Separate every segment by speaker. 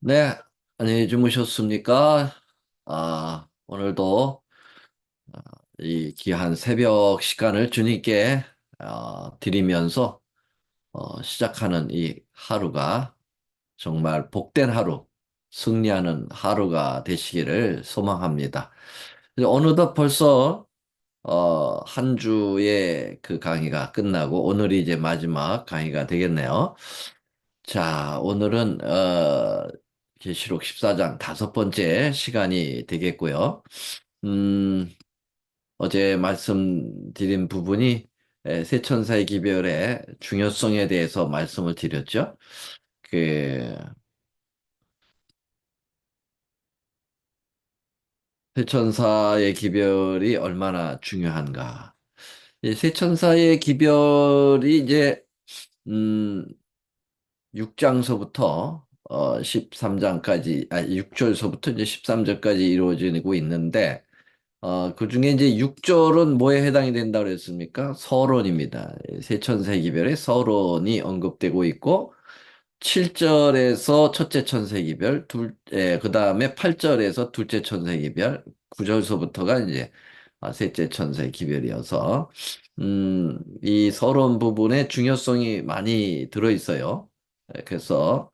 Speaker 1: 네, 안녕히 주무셨습니까? 오늘도 아, 이 귀한 새벽 시간을 주님께 드리면서 시작하는 이 하루가 정말 복된 하루, 승리하는 하루가 되시기를 소망합니다. 이제 어느덧 벌써 한 주의 그 강의가 끝나고 오늘이 이제 마지막 강의가 되겠네요. 자, 오늘은 계시록 14장 다섯 번째 시간이 되겠고요. 음, 어제 말씀드린 부분이 세 천사의 기별의 중요성에 대해서 말씀을 드렸죠. 그 세 천사의 기별이 얼마나 중요한가. 이 세 천사의 기별이 이제 음, 6장서부터 13장까지, 6절서부터 이제 13절까지 이루어지고 있는데, 그 중에 이제 6절은 뭐에 해당이 된다고 그랬습니까? 서론입니다. 세천세기별의 서론이 언급되고 있고, 7절에서 첫째 천세기별, 그 다음에 8절에서 둘째 천세기별, 9절서부터가 이제 셋째 천세기별이어서, 이 서론 부분에 중요성이 많이 들어있어요. 그래서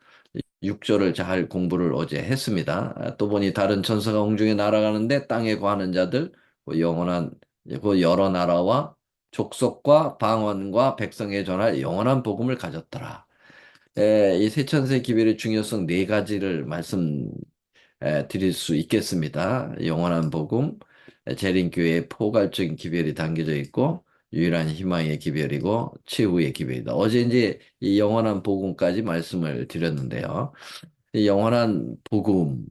Speaker 1: 6절을 잘 공부를 어제 했습니다. 또 보니 다른 천사가 공중에 날아가는데 땅에 거하는 자들, 영원한, 그 여러 나라와 족속과 방언과 백성에 전할 영원한 복음을 가졌더라. 이 세천세 기별의 중요성 네 가지를 말씀 드릴 수 있겠습니다. 영원한 복음, 재림교회의 포괄적인 기별이 담겨져 있고, 유일한 희망의 기별이고, 최후의 기별이다. 어제 이제 이 영원한 복음까지 말씀을 드렸는데요. 이 영원한 복음,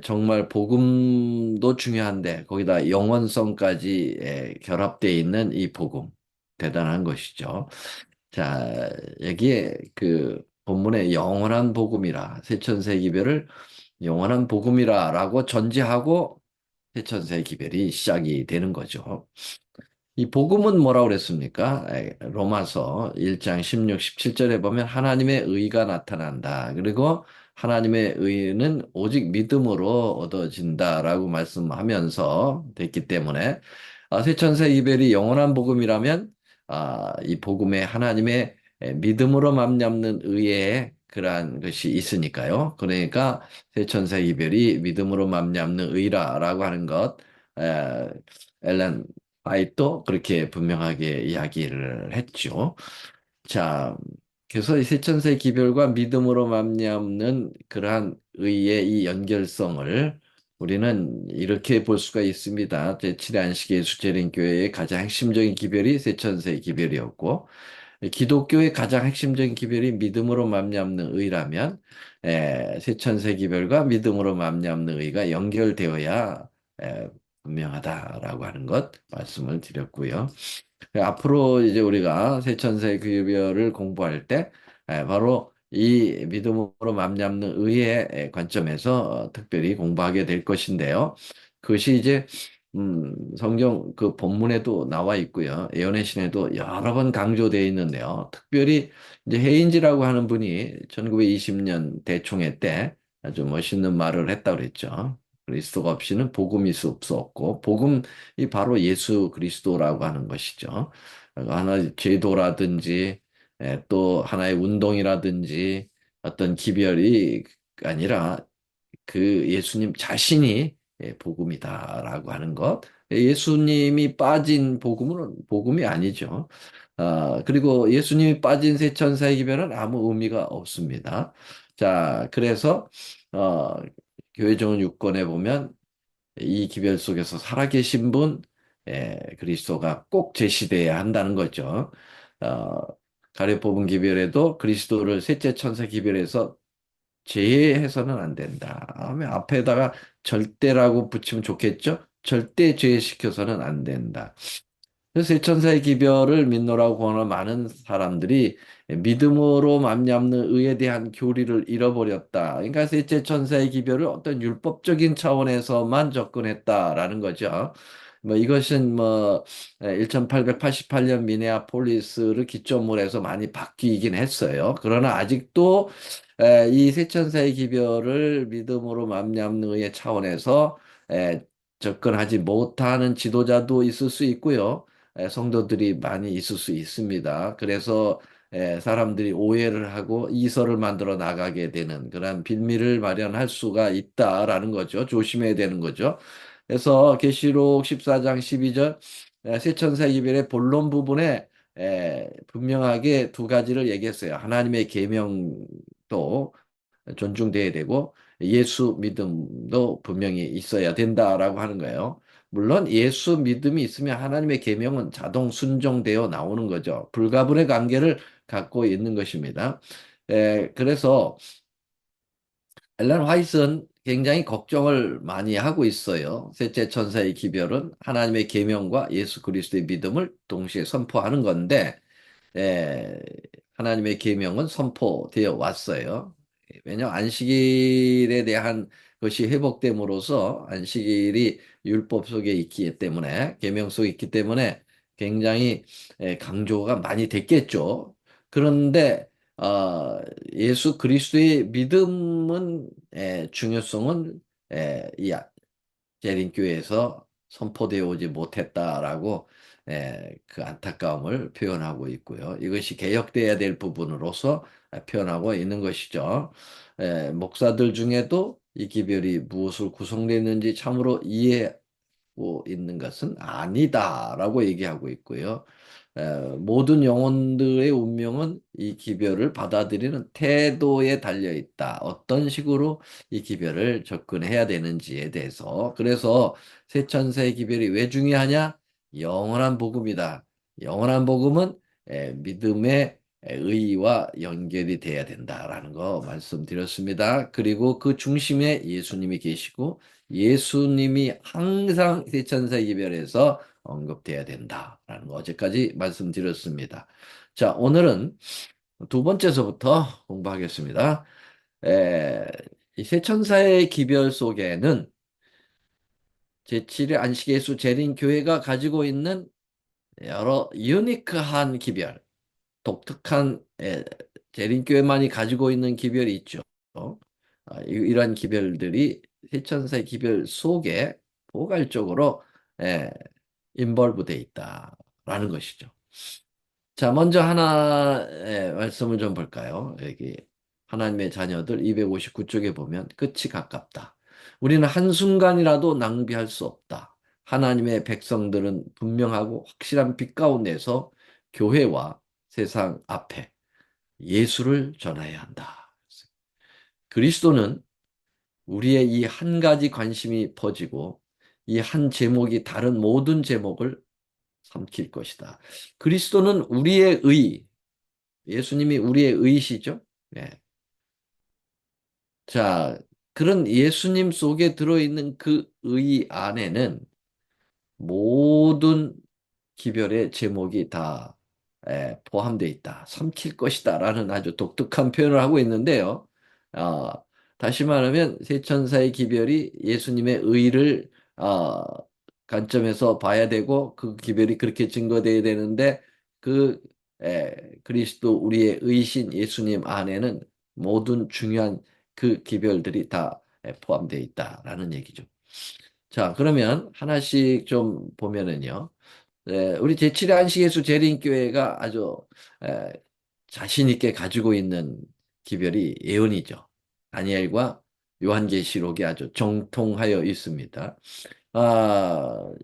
Speaker 1: 정말 복음도 중요한데, 거기다 영원성까지 결합되어 있는 이 복음. 대단한 것이죠. 자, 여기에 그 본문에 영원한 복음이라, 세천세기별을 영원한 복음이라라고 전제하고 세천세기별이 시작이 되는 거죠. 이 복음은 뭐라고 그랬습니까? 로마서 1장 16, 17절에 보면 하나님의 의가 나타난다. 그리고 하나님의 의는 오직 믿음으로 얻어진다라고 말씀하면서 됐기 때문에 세천세 이별이 영원한 복음이라면 이 복음에 하나님의 믿음으로 맘잡는 의에 그러한 것이 있으니까요. 그러니까 세천세 이별이 믿음으로 맘잡는 의라라고 하는 것, 에, 엘렌 화이트도 그렇게 분명하게 이야기를 했죠. 자, 그래서 이 세천세 기별과 믿음으로 말미암는 그러한 의의 이 연결성을 우리는 이렇게 볼 수가 있습니다. 제7회 안식일 수재림교회의 가장 핵심적인 기별이 세천세 기별이었고, 기독교의 가장 핵심적인 기별이 믿음으로 말미암는 의라면, 세천세 기별과 믿음으로 말미암는 의가 연결되어야 분명하다라고 하는 것 말씀을 드렸고요. 앞으로 이제 우리가 세천세 규별을 공부할 때 바로 이 믿음으로 맘잡는 의의 관점에서 특별히 공부하게 될 것인데요. 그것이 이제 성경 그 본문에도 나와 있고요. 예언의 신에도 여러 번 강조되어 있는데요. 특별히 이제 헤인지라고 하는 분이 1920년 대총회 때 아주 멋있는 말을 했다고 그랬죠. 그리스도가 없이는 복음일 수 없었고 복음이 바로 예수 그리스도라고 하는 것이죠. 하나의 제도라든지 또 하나의 운동이라든지 어떤 기별이 아니라 그 예수님 자신이 복음이다라고 하는 것. 예수님이 빠진 복음은 복음이 아니죠. 그리고 예수님이 빠진 새 천사의 기별은 아무 의미가 없습니다. 자, 그래서 어, 교회정원 6권에 보면 이 기별 속에서 살아계신 분, 그리스도가 꼭 제시돼야 한다는 거죠. 어, 가려 뽑은 기별에도 그리스도를 셋째 천사 기별에서 제외해서는 안 된다. 다음에 앞에다가 절대라고 붙이면 좋겠죠? 절대 제외시켜서는 안 된다. 그래서 세천사의 기별을 믿노라고 하는 많은 사람들이 믿음으로 맘잡는 의에 대한 교리를 잃어버렸다. 그러니까 셋째 천사의 기별을 어떤 율법적인 차원에서만 접근했다라는 거죠. 뭐 이것은 뭐 1888년 미네아폴리스를 기점으로 해서 많이 바뀌긴 했어요. 그러나 아직도 이 세천사의 기별을 믿음으로 말미암는 의의 차원에서 에, 접근하지 못하는 지도자도 있을 수 있고요. 성도들이 많이 있을 수 있습니다. 그래서 사람들이 오해를 하고 이설을 만들어 나가게 되는 그런 빌미를 마련할 수가 있다라는 거죠. 조심해야 되는 거죠. 그래서 계시록 14장 12절 세천사 기별의 본론 부분에 분명하게 두 가지를 얘기했어요. 하나님의 계명도 존중돼야 되고 예수 믿음도 분명히 있어야 된다라고 하는 거예요. 물론 예수 믿음이 있으면 하나님의 계명은 자동 순종되어 나오는 거죠. 불가분의 관계를 갖고 있는 것입니다. 그래서 엘런 화이트는 굉장히 걱정을 많이 하고 있어요. 셋째 천사의 기별은 하나님의 계명과 예수 그리스도의 믿음을 동시에 선포하는 건데 예, 하나님의 계명은 선포되어 왔어요. 왜냐하면 안식일에 대한 것이 회복됨으로써 안식일이 율법 속에 있기 때문에 계명 속에 있기 때문에 굉장히 강조가 많이 됐겠죠. 그런데 예수 그리스도의 믿음은 중요성은 이 재림교회에서 선포되어 오지 못했다라고 그 안타까움을 표현하고 있고요. 이것이 개혁돼야 될 부분으로서 표현하고 있는 것이죠. 목사들 중에도 이 기별이 무엇을 구성되는지 참으로 이해하고 있는 것은 아니다라고 얘기하고 있고요. 모든 영혼들의 운명은 이 기별을 받아들이는 태도에 달려 있다. 어떤 식으로 이 기별을 접근해야 되는지에 대해서. 그래서 세천세의 기별이 왜 중요하냐? 영원한 복음이다. 영원한 복음은 믿음의 의와 연결이 돼야 된다라는 거 말씀드렸습니다. 그리고 그 중심에 예수님이 계시고 예수님이 항상 세천세 기별에서 언급돼야 된다라는 거 어제까지 말씀드렸습니다. 자, 오늘은 두 번째서부터 공부하겠습니다. 에, 이 세천사의 기별 속에는 제7일 안식예수 재림교회가 가지고 있는 여러 유니크한 기별, 독특한 재림교회만이 가지고 있는 기별이 있죠. 이러한 기별들이 세천사의 기별 속에 포괄적으로 인벌브 돼 있다라는 것이죠. 자, 먼저 하나의 말씀을 좀 볼까요? 여기 하나님의 자녀들 259쪽에 보면 끝이 가깝다. 우리는 한순간이라도 낭비할 수 없다. 하나님의 백성들은 분명하고 확실한 빛 가운데서 교회와 세상 앞에 예수를 전해야 한다. 그리스도는 우리의 이 한 가지 관심이 퍼지고 이 한 제목이 다른 모든 제목을 삼킬 것이다. 그리스도는 우리의 의, 예수님이 우리의 의시죠. 네. 자, 그런 예수님 속에 들어있는 그 의 안에는 모든 기별의 제목이 다 포함되어 있다. 삼킬 것이다. 라는 아주 독특한 표현을 하고 있는데요. 아, 다시 말하면 세천사의 기별이 예수님의 의를 관점에서 봐야 되고 그 기별이 그렇게 증거되어야 되는데 그 그리스도 우리의 의신 예수님 안에는 모든 중요한 그 기별들이 다 포함되어 있다라는 얘기죠. 자, 그러면 하나씩 좀 보면은요. 우리 제7회 안식예수 재림교회가 아주 에, 자신 있게 가지고 있는 기별이 예언이죠. 다니엘과 요한계시록이 아주 정통하여 있습니다.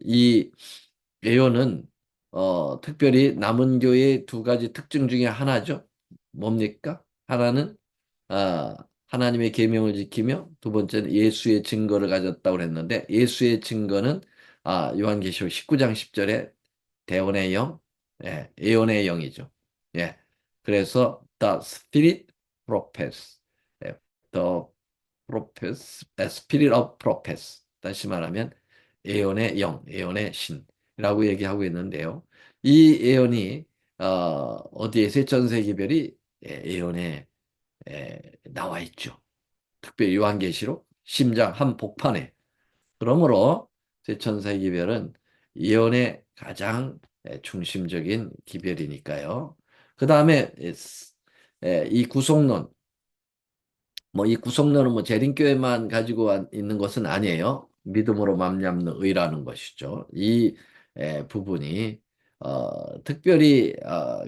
Speaker 1: 이 예언은 특별히 남은 교회의 두 가지 특징 중에 하나죠. 뭡니까? 하나는 아, 하나님의 계명을 지키며 두 번째는 예수의 증거를 가졌다고 그랬는데 예수의 증거는 요한계시록 19장 10절에 대원의 영, 예언의 영이죠. 예. 그래서 the spirit prophets, the prophets, spirit of prophets. 다시 말하면 예언의 영, 예언의 신이라고 얘기하고 있는데요. 이 예언이 어디에 세천세기별이 예언에 나와 있죠. 특별히 요한계시록 심장 한복판에. 그러므로 제천사의 기별은 예언의 가장 중심적인 기별이니까요. 그 다음에 이 구속론, 뭐 이 구속론은 뭐 재림교회만 가지고 있는 것은 아니에요. 믿음으로 말미암는 의라는 것이죠. 이 부분이 특별히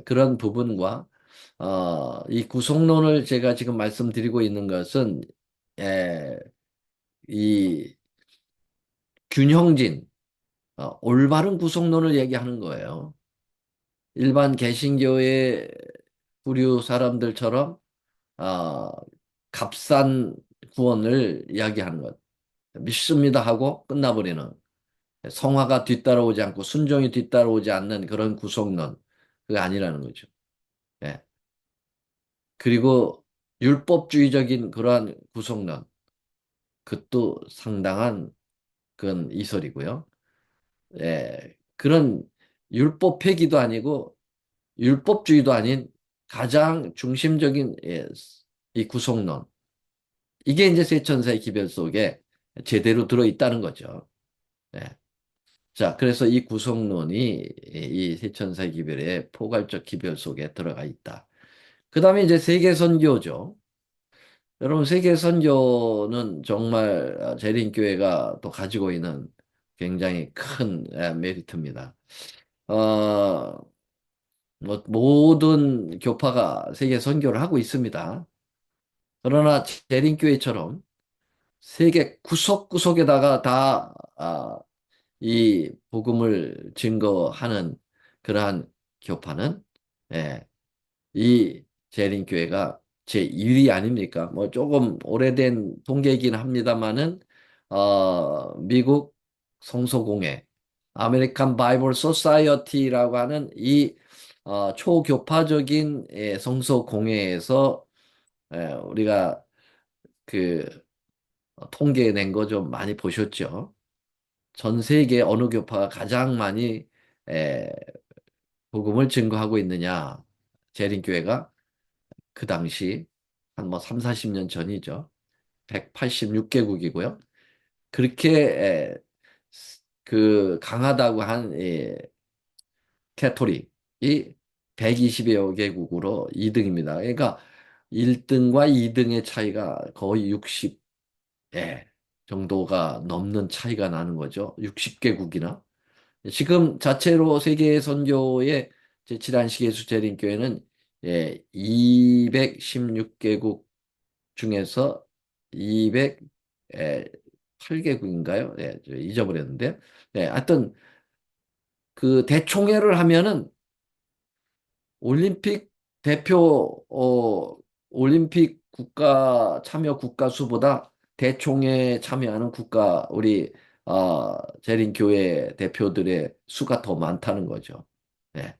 Speaker 1: 그런 부분과 이 구속론을 제가 지금 말씀드리고 있는 것은 에, 이 균형진 올바른 구속론을 얘기하는 거예요. 일반 개신교의 부류 사람들처럼 어, 값싼 구원을 이야기하는 것. 믿습니다 하고 끝나버리는 성화가 뒤따라오지 않고 순종이 뒤따라오지 않는 그런 구속론. 그게 아니라는 거죠. 예. 그리고 율법주의적인 그러한 구속론. 그것도 상당한 그건 이설이고요. 예. 그런 율법 폐기도 아니고 율법주의도 아닌 가장 중심적인 이 구속론. 이게 이제 세천사의 기별 속에 제대로 들어있다는 거죠. 예. 자, 그래서 이 구성론이 이 세천사의 기별의 포괄적 기별 속에 들어가 있다. 그 다음에 이제 세계선교죠. 여러분, 세계선교는 정말 재림교회가 또 가지고 있는 굉장히 큰 메리트입니다. 어, 뭐 모든 교파가 세계선교를 하고 있습니다. 그러나 재림교회처럼 세계 구석구석에다가 다 이 복음을 증거하는 그러한 교파는 예, 이 재림교회가 제1위 아닙니까? 뭐 조금 오래된 통계이긴 합니다만은 미국 성서공회 아메리칸 바이블 소사이어티라고 하는 이 초교파적인 성서공회에서 우리가 그 통계낸 거 좀 많이 보셨죠? 전 세계 어느 교파가 가장 많이 에, 복음을 증거하고 있느냐? 재림교회가 그 당시 한 뭐 3, 40년 전이죠. 186개국이고요. 그렇게 그 강하다고 한 캐토릭이 120여 개국으로 2등입니다. 그러니까 1등과 2등의 차이가 거의 60 정도가 넘는 차이가 나는 거죠. 60개국이나. 지금 자체로 세계 선교의 제7한 시계 수재림교회는 216개국 중에서 208개국인가요? 저 잊어버렸는데. 하여튼 그 대총회를 하면은 올림픽 대표 올림픽 국가 참여 국가 수보다 대총회에 참여하는 국가 우리 재림교회 대표들의 수가 더 많다는 거죠. 네.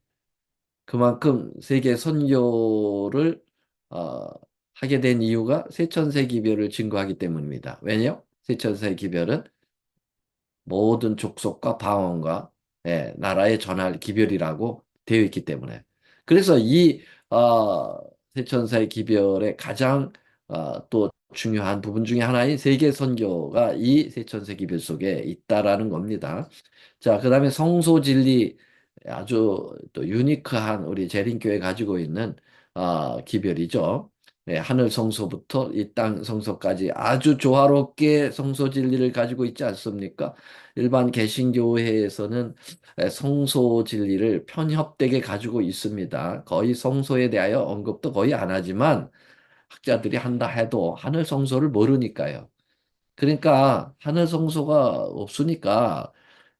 Speaker 1: 그만큼 세계 선교를 어, 하게 된 이유가 세천세 기별을 증거하기 때문입니다. 왜냐요? 세천세 기별은 모든 족속과 방언과 나라에 전할 기별이라고 되어 있기 때문에. 그래서 이 세천사의 기별의 가장 또 중요한 부분 중에 하나인 세계 선교가 이 세천세 기별 속에 있다라는 겁니다. 자, 그다음에 성소 진리 아주 또 유니크한 우리 재림교회 가지고 있는 기별이죠. 하늘 성소부터 이 땅 성소까지 아주 조화롭게 성소 진리를 가지고 있지 않습니까? 일반 개신교회에서는 성소 진리를 편협되게 가지고 있습니다. 거의 성소에 대하여 언급도 거의 안 하지만 학자들이 한다 해도 하늘 성소를 모르니까요. 그러니까 하늘 성소가 없으니까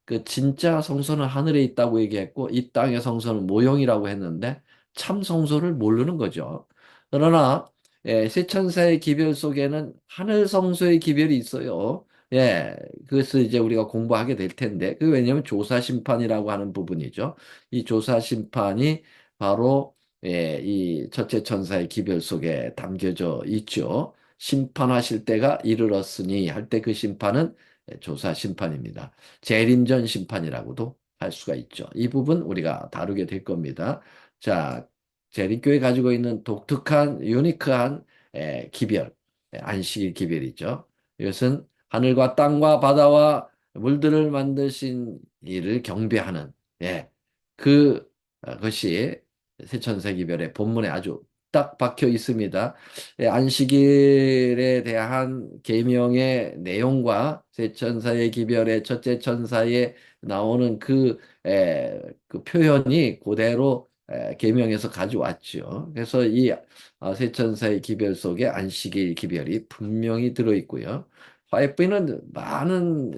Speaker 1: 그 진짜 성소는 하늘에 있다고 얘기했고 이 땅의 성소는 모형이라고 했는데 참 성소를 모르는 거죠. 그러나 세천사의 기별 속에는 하늘 성소의 기별이 있어요. 예, 그것을 이제 우리가 공부하게 될 텐데 그 왜냐하면 조사 심판이라고 하는 부분이죠. 이 조사 심판이 바로 이 첫째 천사의 기별 속에 담겨져 있죠. 심판하실 때가 이르렀으니 할 때 그 심판은 조사 심판입니다. 재림전 심판이라고도 할 수가 있죠. 이 부분 우리가 다루게 될 겁니다. 자, 재림교회 가지고 있는 독특한 유니크한 기별, 안식일 기별이죠. 이것은 하늘과 땅과 바다와 물들을 만드신 이를 경배하는 그 것이 세천세 기별의 본문에 아주 딱 박혀 있습니다. 안식일에 대한 계명의 내용과 세 천사의 기별의 첫째 천사에 나오는 그 표현이 그대로 계명에서 가져왔죠. 그래서 이 세 천사의 기별 속에 안식일 기별이 분명히 들어있고요. 화이프는 많은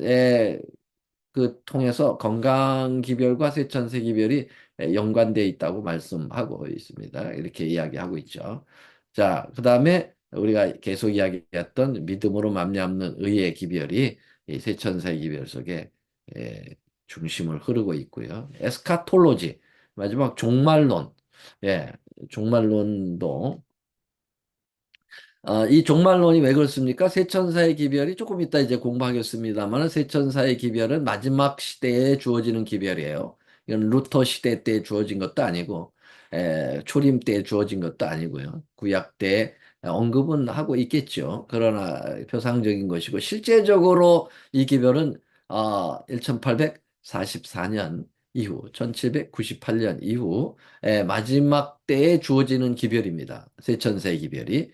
Speaker 1: 통해서 건강 기별과 세천세 기별이 연관되어 있다고 말씀하고 있습니다. 이렇게 이야기하고 있죠. 자, 그 다음에 우리가 계속 이야기했던 믿음으로 말미암는 의의 기별이 이 세천사의 기별 속에 에, 중심을 흐르고 있고요. 에스카톨로지, 마지막 종말론, 예, 종말론도 이 종말론이 왜 그렇습니까? 세천사의 기별이 조금 이따 이제 공부하겠습니다만 세천사의 기별은 마지막 시대에 주어지는 기별이에요. 이건 루터 시대 때 주어진 것도 아니고 초림 때 주어진 것도 아니고요. 구약 때 언급은 하고 있겠죠. 그러나 표상적인 것이고 실제적으로 이 기별은 1844년 이후 1798년 이후 마지막 때에 주어지는 기별입니다. 세천사의 기별이.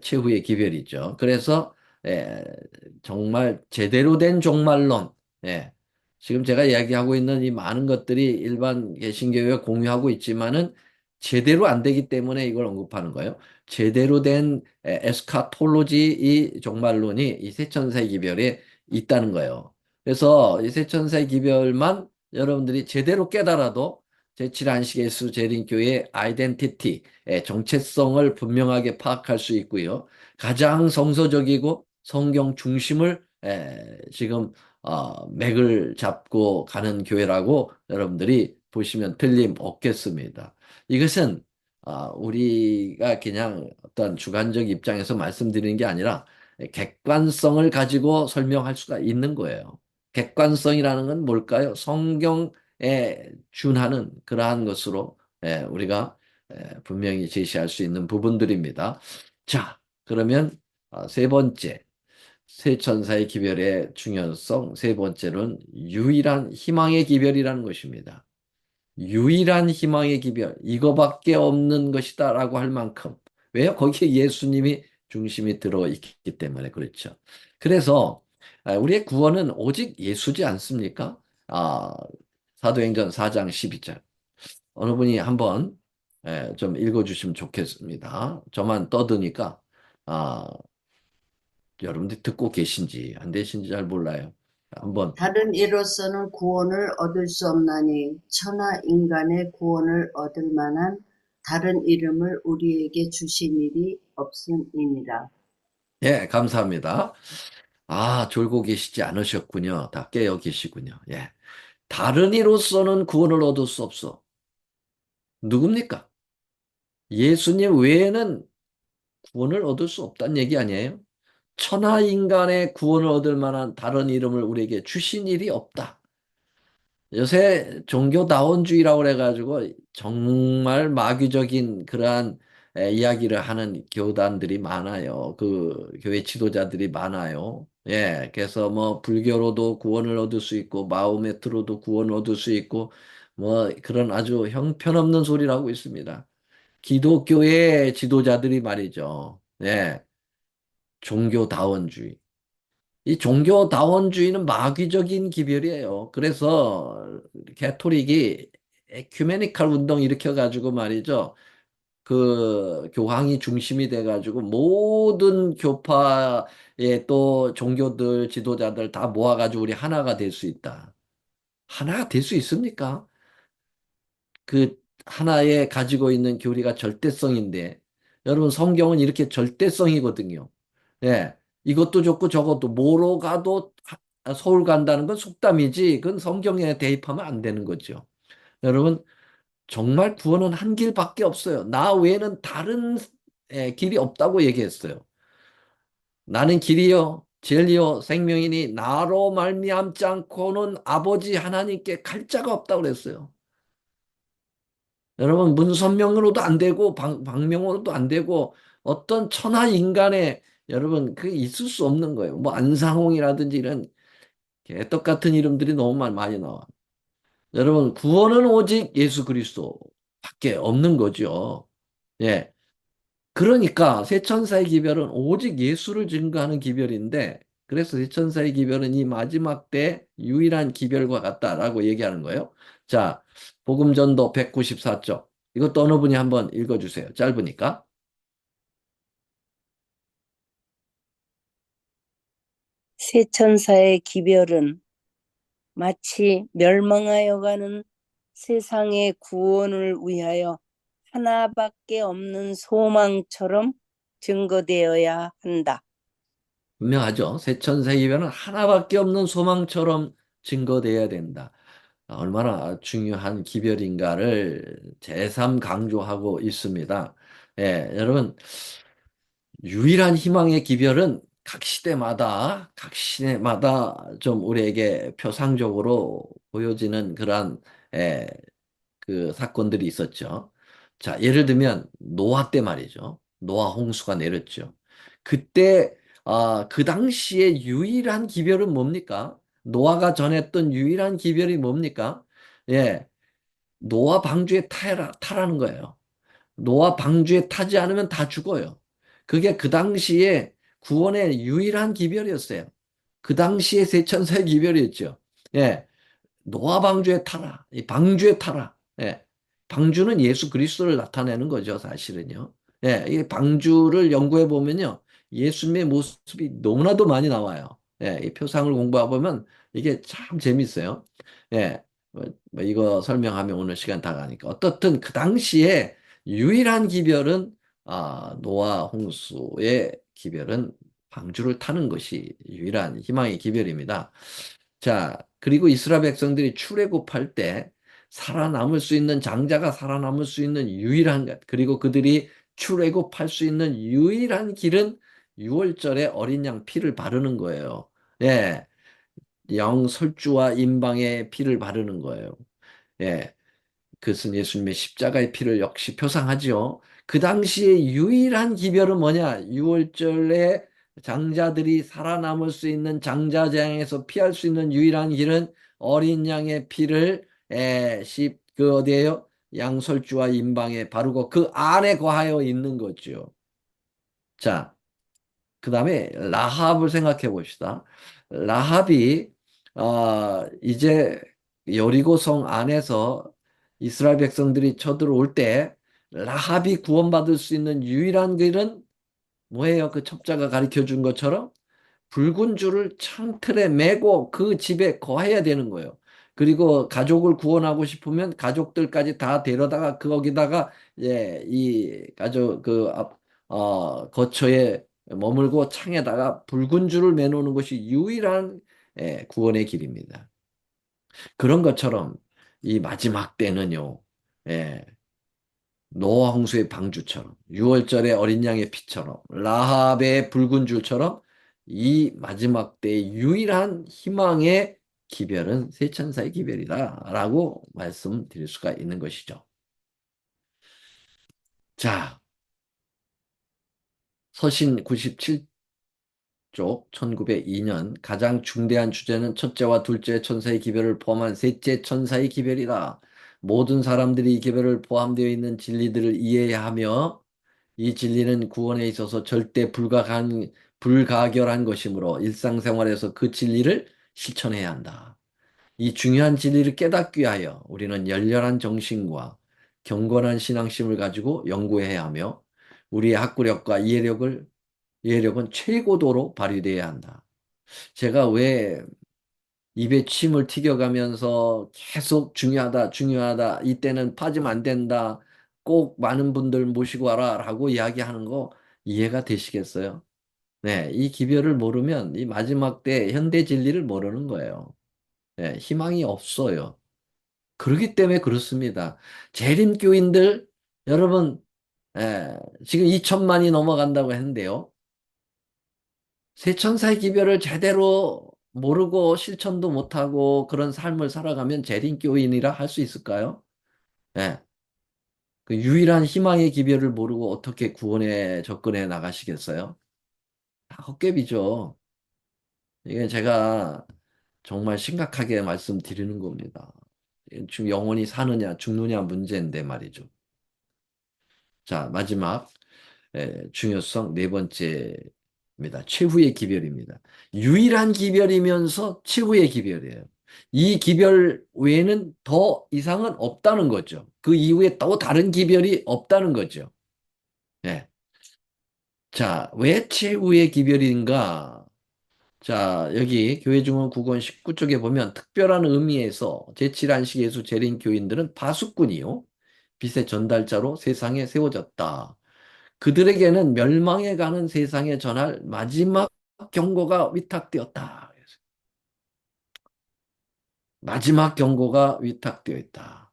Speaker 1: 최후의 기별이죠. 그래서 에, 정말 제대로 된 종말론, 예, 지금 제가 이야기하고 있는 이 많은 것들이 일반 개신교회가 공유하고 있지만은 제대로 안 되기 때문에 이걸 언급하는 거예요. 제대로 된 에스카톨로지 이 종말론이 이 세천사의 기별에 있다는 거예요. 그래서 이 세천사의 기별만 여러분들이 제대로 깨달아도 제7안식예수 재림교회의 아이덴티티, 정체성을 분명하게 파악할 수 있고요. 가장 성서적이고 성경 중심을 지금 맥을 잡고 가는 교회라고 여러분들이 보시면 틀림없겠습니다. 이것은 우리가 그냥 어떤 주관적 입장에서 말씀드리는 게 아니라 객관성을 가지고 설명할 수가 있는 거예요. 객관성이라는 건 뭘까요? 성경에 준하는 그러한 것으로 우리가 분명히 제시할 수 있는 부분들입니다. 자, 그러면 세 번째, 세 천사의 기별의 중요성, 세 번째는 유일한 희망의 기별이라는 것입니다. 유일한 희망의 기별, 이거밖에 없는 것이다라고 할 만큼. 왜요? 거기에 예수님이 중심이 들어있기 때문에 그렇죠. 그래서 우리의 구원은 오직 예수지 않습니까? 사도행전 4장 12절. 어느 분이 한번 좀 읽어주시면 좋겠습니다. 저만 떠드니까 아, 여러분들이 듣고 계신지 안 계신지 잘 몰라요. 한번
Speaker 2: 다른 이로서는 구원을 얻을 수 없나니 천하 인간의 구원을 얻을 만한 다른 이름을 우리에게 주신 일이 없음이니라.
Speaker 1: 예, 감사합니다. 졸고 계시지 않으셨군요. 다 깨어 계시군요. 예. 다른 이로서는 구원을 얻을 수 없어. 누굽니까? 예수님 외에는 구원을 얻을 수 없다는 얘기 아니에요? 천하 인간의 구원을 얻을 만한 다른 이름을 우리에게 주신 일이 없다. 요새 종교다원주의라고 그래가지고 정말 마귀적인 그러한 이야기를 하는 교단들이 많아요. 그 교회 지도자들이 많아요. 예, 그래서 뭐 불교로도 구원을 얻을 수 있고 마호메트로도 구원을 얻을 수 있고 뭐 그런 아주 형편없는 소리를 하고 있습니다. 기독교의 지도자들이 말이죠. 예, 종교다원주의. 이 종교다원주의는 마귀적인 기별이에요. 그래서 개토릭이 에큐메니칼 운동 일으켜가지고 말이죠. 그 교황이 중심이 돼가지고 모든 교파의 또 종교들 지도자들 다 모아가지고 우리 하나가 될 수 있다. 하나가 될 수 있습니까? 그 하나에 가지고 있는 교리가 절대성인데 여러분 성경은 이렇게 절대성이거든요. 예. 이것도 좋고 저것도 뭐로 가도 서울 간다는 건 속담이지 그건 성경에 대입하면 안 되는 거죠. 여러분 정말 구원은 한 길밖에 없어요. 나 외에는 다른 길이 없다고 얘기했어요. 나는 길이요 진리요 생명이니 나로 말미암지 않고는 아버지 하나님께 갈 자가 없다고 그랬어요. 여러분 문선명으로도 안 되고 방명으로도 안 되고 어떤 천하 인간의 여러분 그게 있을 수 없는 거예요. 뭐 안상홍이라든지 이런 개떡 같은 이름들이 너무 많이 나와. 여러분 구원은 오직 예수 그리스도밖에 없는 거죠. 예. 그러니까 세천사의 기별은 오직 예수를 증거하는 기별인데, 그래서 세천사의 기별은 이 마지막 때 유일한 기별과 같다라고 얘기하는 거예요. 자, 복음전도 194쪽. 이것도 어느 분이 한번 읽어주세요. 짧으니까.
Speaker 3: 새 천사의 기별은 마치 멸망하여 가는 세상의 구원을 위하여 하나밖에 없는 소망처럼 증거되어야 한다.
Speaker 1: 분명하죠. 세천사의 기별은 하나밖에 없는 소망처럼 증거돼야 된다. 얼마나 중요한 기별인가를 재삼 강조하고 있습니다. 예, 여러분, 유일한 희망의 기별은 각 시대마다 좀 우리에게 표상적으로 보여지는 그러한 예, 그 사건들이 있었죠. 자, 예를 들면 노아 때 말이죠. 노아 홍수가 내렸죠. 그때 그 당시에 유일한 기별은 뭡니까? 노아가 전했던 유일한 기별이 뭡니까? 예, 노아 방주에 타라는 거예요. 노아 방주에 타지 않으면 다 죽어요. 그게 그 당시에 구원의 유일한 기별이었어요. 그 당시에 세천사의 기별이었죠. 예. 노아 방주에 타라. 이 방주에 타라. 예. 방주는 예수 그리스도를 나타내는 거죠, 사실은요. 예. 이 방주를 연구해 보면요. 예수님의 모습이 너무나도 많이 나와요. 예. 이 표상을 공부해 보면 이게 참 재밌어요. 예. 이거 설명하면 오늘 시간 다 가니까. 어떻든 그 당시에 유일한 기별은 노아 홍수의 기별은 방주를 타는 것이 유일한 희망의 기별입니다. 자, 그리고 이스라엘 백성들이 출애굽할 때 살아남을 수 있는 장자가 살아남을 수 있는 유일한 것, 그리고 그들이 출애굽할 수 있는 유일한 길은 유월절에 어린 양 피를 바르는 거예요. 예, 영 설주와 임방의 피를 바르는 거예요. 예, 그것은 예수님의 십자가의 피를 역시 표상하지요. 그 당시에 유일한 기별은 뭐냐? 유월절에 장자들이 살아남을 수 있는 장자장에서 피할 수 있는 유일한 길은 어린 양의 피를 그 어디에요? 양설주와 임방에 바르고 그 안에 거하여 있는 거죠. 자, 그 다음에 라합을 생각해 봅시다. 라합이 이제 여리고성 안에서 이스라엘 백성들이 쳐들어올 때 라합이 구원받을 수 있는 유일한 길은 뭐예요? 그 첩자가 가르쳐 준 것처럼 붉은 줄을 창틀에 메고 그 집에 거해야 되는 거예요. 그리고 가족을 구원하고 싶으면 가족들까지 다 데려다가 거기다가 이 가족 거처에 머물고 창에다가 붉은 줄을 매놓는 것이 유일한 구원의 길입니다. 그런 것처럼 이 마지막 때는요. 예, 노아 홍수의 방주처럼, 유월절의 어린 양의 피처럼, 라합의 붉은 줄처럼 이 마지막 때의 유일한 희망의 기별은 세천사의 기별이다라고 말씀드릴 수가 있는 것이죠. 자, 서신 97쪽 1902년 가장 중대한 주제는 첫째와 둘째 천사의 기별을 포함한 셋째 천사의 기별이다. 모든 사람들이 이 기별을 포함되어 있는 진리들을 이해해야 하며 이 진리는 구원에 있어서 절대 불가결한 것이므로 일상생활에서 그 진리를 실천해야 한다. 이 중요한 진리를 깨닫기 위하여 우리는 열렬한 정신과 경건한 신앙심을 가지고 연구해야 하며 우리의 학구력과 이해력은 최고도로 발휘되어야 한다. 제가 왜 입에 침을 튀겨가면서 계속 중요하다, 중요하다, 이때는 빠지면 안 된다, 꼭 많은 분들 모시고 와라 라고 이야기하는 거 이해가 되시겠어요? 네, 이 기별을 모르면 이 마지막 때 현대 진리를 모르는 거예요. 네, 희망이 없어요. 그렇기 때문에 그렇습니다. 재림교인들, 여러분, 지금 2천만이 넘어간다고 했는데요. 세천사의 기별을 제대로 모르고 실천도 못하고 그런 삶을 살아가면 재림교인이라 할 수 있을까요? 예. 그 유일한 희망의 기별을 모르고 어떻게 구원에 접근해 나가시겠어요? 다 헛개비죠. 이게 제가 정말 심각하게 말씀드리는 겁니다. 지금 영원히 사느냐 죽느냐 문제인데 말이죠. 자, 마지막. 중요성 네 번째입니다. 최후의 기별입니다. 유일한 기별이면서 최후의 기별이에요. 이 기별 외에는 더 이상은 없다는 거죠. 그 이후에 또 다른 기별이 없다는 거죠. 예. 자, 왜 최후의 기별인가? 자, 여기 교회증언 9권 19쪽에 보면 특별한 의미에서 제7안식 예수 재림 교인들은 파수꾼이요. 빛의 전달자로 세상에 세워졌다. 그들에게는 멸망에 가는 세상에 전할 마지막 경고가 위탁되었다. 마지막 경고가 위탁되어 있다.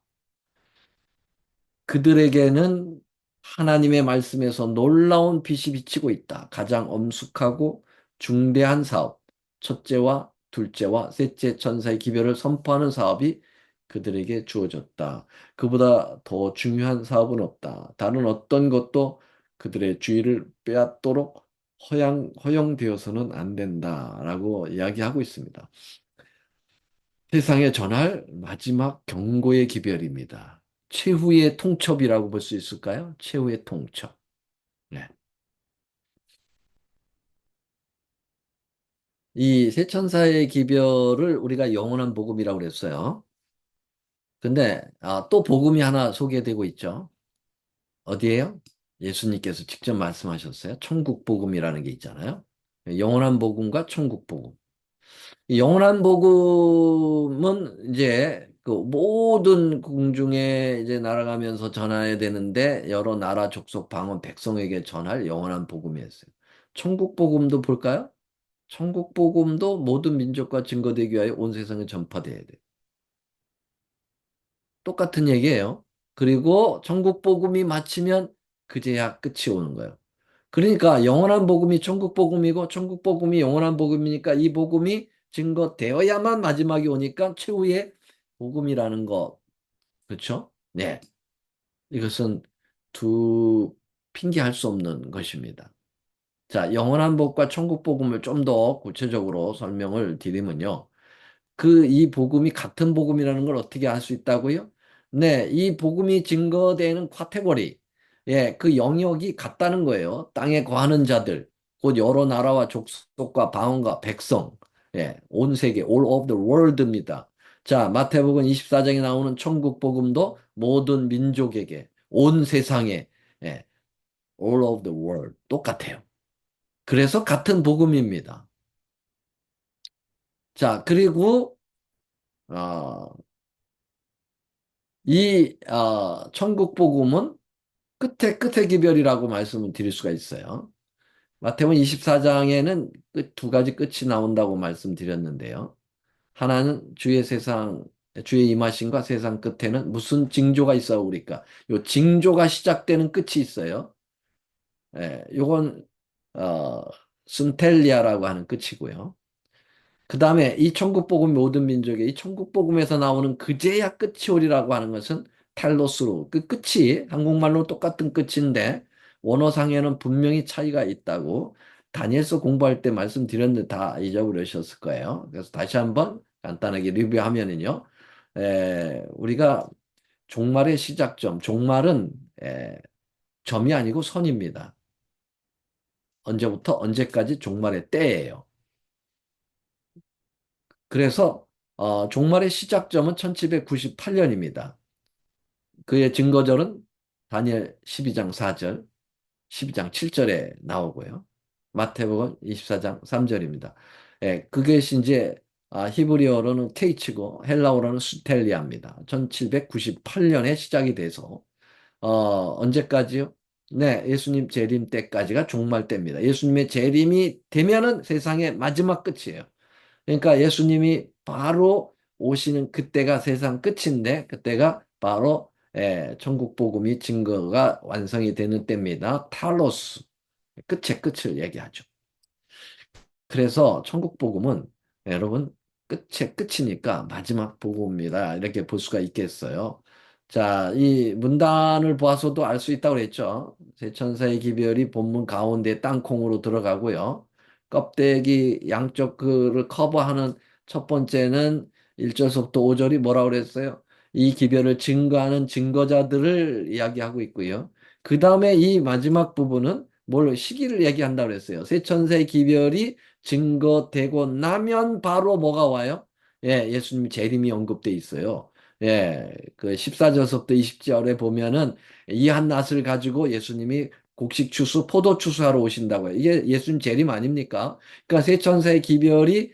Speaker 1: 그들에게는 하나님의 말씀에서 놀라운 빛이 비치고 있다. 가장 엄숙하고 중대한 사업, 첫째와 둘째와 셋째 천사의 기별을 선포하는 사업이 그들에게 주어졌다. 그보다 더 중요한 사업은 없다. 다른 어떤 것도 그들의 주의를 빼앗도록 허용되어서는 안 된다라고 이야기하고 있습니다. 세상에 전할 마지막 경고의 기별입니다. 최후의 통첩이라고 볼 수 있을까요? 최후의 통첩. 네. 이 세 천사의 기별을 우리가 영원한 복음이라고 그랬어요. 근데 또 복음이 하나 소개되고 있죠. 어디에요? 예수님께서 직접 말씀하셨어요. 천국 복음이라는 게 있잖아요. 영원한 복음과 천국 복음. 이 영원한 복음은 이제 그 모든 궁중에 이제 날아가면서 전해야 되는데 여러 나라 족속 방언 백성에게 전할 영원한 복음이었어요. 천국 복음도 볼까요? 천국 복음도 모든 민족과 증거되기 위하여 온 세상에 전파돼야 돼요. 똑같은 얘기예요. 그리고 천국 복음이 마치면 그제야 끝이 오는 거예요. 그러니까 영원한 복음이 천국 복음이고 천국 복음이 영원한 복음이니까 이 복음이 증거되어야만 마지막이 오니까 최후의 복음이라는 것. 그렇죠? 네. 이것은 핑계할 수 없는 것입니다. 자, 영원한 복과 천국 복음을 좀 더 구체적으로 설명을 드리면요. 이 복음이 같은 복음이라는 걸 어떻게 알 수 있다고요? 네, 이 복음이 증거되는 카테고리, 예, 그 영역이 같다는 거예요. 땅에 거하는 자들, 곧 여러 나라와 족속과 방언과 백성, 예, 온 세계, all of the world입니다. 자, 마태복음 24장에 나오는 천국 복음도 모든 민족에게, 온 세상에, 예, all of the world 똑같아요. 그래서 같은 복음입니다. 자, 그리고 어, 천국 복음은 끝에 기별이라고 말씀을 드릴 수가 있어요. 마태복음 24장에는 두 가지 끝이 나온다고 말씀드렸는데요. 하나는 주의 임하심과 세상 끝에는 무슨 징조가 있어 우리까? 요 징조가 시작되는 끝이 있어요. 예, 요건 어, 순텔리아라고 하는 끝이고요. 그 다음에 이 천국복음 모든 민족에 이 천국복음에서 나오는 그제야 끝이 오리라고 하는 것은 탈로스로 그 끝이 한국말로 똑같은 끝인데 원어상에는 분명히 차이가 있다고 다니엘서 공부할 때 말씀드렸는데 다 잊어버리셨을 거예요. 그래서 다시 한번 간단하게 리뷰하면은요. 우리가 종말의 시작점, 종말은 점이 아니고 선입니다. 언제부터 언제까지 종말의 때예요. 그래서 종말의 시작점은 1798년입니다. 그의 증거절은 다니엘 12장 4절, 12장 7절에 나오고요. 마태복음 24장 3절입니다. 예, 그게 이제 히브리어로는 케이치고 헬라어로는 수텔리아입니다. 1798년에 시작이 돼서 언제까지요? 네, 예수님 재림 때까지가 종말 때입니다. 예수님의 재림이 되면은 세상의 마지막 끝이에요. 그러니까 예수님이 바로 오시는 그때가 세상 끝인데 그때가 바로 천국 복음이 증거가 완성이 되는 때입니다. 탈로스 끝의 끝을 얘기하죠. 그래서 천국 복음은 여러분 끝의 끝이니까 마지막 복음입니다. 이렇게 볼 수가 있겠어요. 자, 이 문단을 보아서도 알 수 있다고 그랬죠. 세천사의 기별이 본문 가운데 땅콩으로 들어가고요. 껍데기 양쪽 그를 커버하는 첫 번째는 1절부터 5절이 뭐라고 그랬어요? 이 기별을 증거하는 증거자들을 이야기하고 있고요. 그 다음에 이 마지막 부분은 뭘 시기를 얘기한다고 그랬어요. 세 천사의 기별이 증거되고 나면 바로 뭐가 와요? 예, 예수님 재림이 언급돼 있어요. 예, 그 14절서부터 20절에 보면은 이 한 낫을 가지고 예수님이 곡식 추수, 포도 추수하러 오신다고요. 이게 예수님 재림 아닙니까? 그러니까 세 천사의 기별이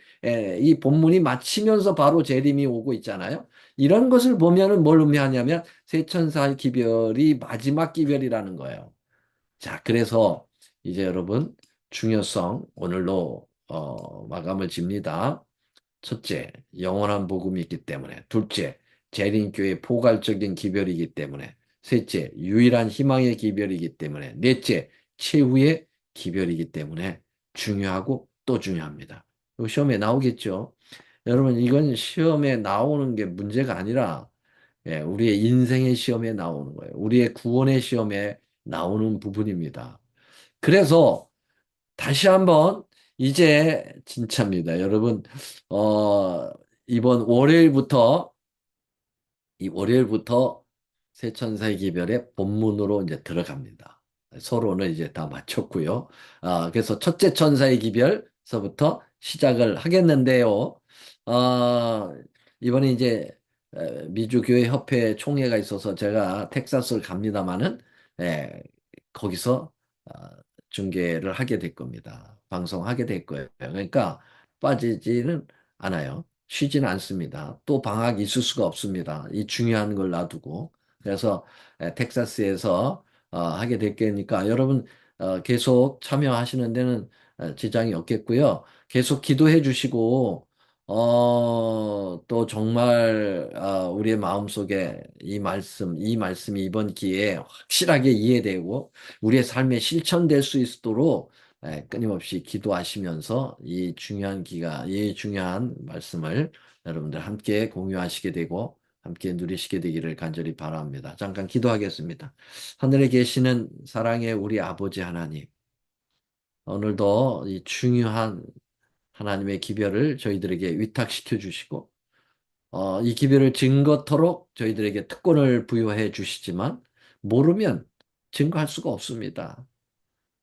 Speaker 1: 이 본문이 마치면서 바로 재림이 오고 있잖아요. 이런 것을 보면은 뭘 의미하냐면 세 천사의 기별이 마지막 기별이라는 거예요. 자, 그래서 이제 여러분 중요성 오늘로 마감을 집니다. 첫째, 영원한 복음이 있기 때문에. 둘째, 재림교의 포괄적인 기별이기 때문에. 셋째, 유일한 희망의 기별이기 때문에. 넷째, 최후의 기별이기 때문에 중요하고 또 중요합니다. 이거 시험에 나오겠죠? 여러분, 이건 시험에 나오는 게 문제가 아니라 우리의 인생의 시험에 나오는 거예요. 우리의 구원의 시험에 나오는 부분입니다. 그래서 다시 한번 이제 진짜입니다. 여러분, 어, 이번 월요일부터 이 월요일부터 새 천사의 기별의 본문으로 이제 들어갑니다. 서론을 이제 다 마쳤고요. 그래서 첫째 천사의 기별서부터 시작을 하겠는데요. 어, 이번에 이제 미주교회 협회 총회가 있어서 제가 텍사스를 갑니다마는 예, 거기서 어, 중계를 하게 될 겁니다. 방송하게 될 거예요. 그러니까 빠지지는 않아요. 쉬지는 않습니다. 또 방학이 있을 수가 없습니다. 이 중요한 걸 놔두고. 그래서 텍사스에서 하게 될 거니까 여러분 계속 참여하시는 데는 지장이 없겠고요. 계속 기도해 주시고 또 정말 우리의 마음속에 이 말씀이 이번 기회에 확실하게 이해되고 우리의 삶에 실천될 수 있도록 끊임없이 기도하시면서 이 중요한 말씀을 여러분들 함께 공유하시게 되고 함께 누리시게 되기를 간절히 바랍니다. 잠깐 기도하겠습니다. 하늘에 계시는 사랑의 우리 아버지 하나님, 오늘도 이 중요한 하나님의 기별을 저희들에게 위탁시켜 주시고, 이 기별을 증거토록 저희들에게 특권을 부여해 주시지만, 모르면 증거할 수가 없습니다.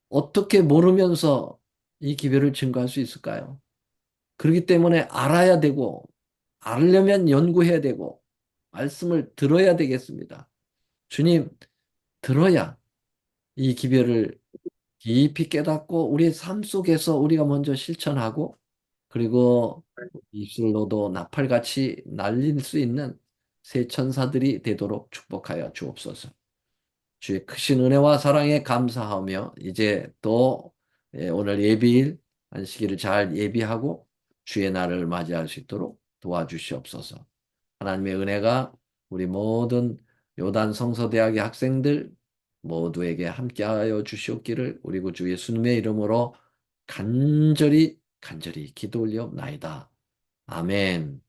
Speaker 1: 어떻게 모르면서 이 기별을 증거할 수 있을까요? 그렇기 때문에 알아야 되고, 알려면 연구해야 되고, 말씀을 들어야 되겠습니다. 주님, 들어야 이 기별을 깊이 깨닫고, 우리의 삶 속에서 우리가 먼저 실천하고, 그리고 입술로도 나팔같이 날릴 수 있는 새 천사들이 되도록 축복하여 주옵소서. 주의 크신 은혜와 사랑에 감사하며 이제 또 오늘 예비일 안식일을 잘 예비하고 주의 날을 맞이할 수 있도록 도와주시옵소서. 하나님의 은혜가 우리 모든 요단 성서대학의 학생들 모두에게 함께하여 주시옵기를 우리 구주 예수님의 이름으로 간절히 간절히 기도 올려옵나이다. 아멘.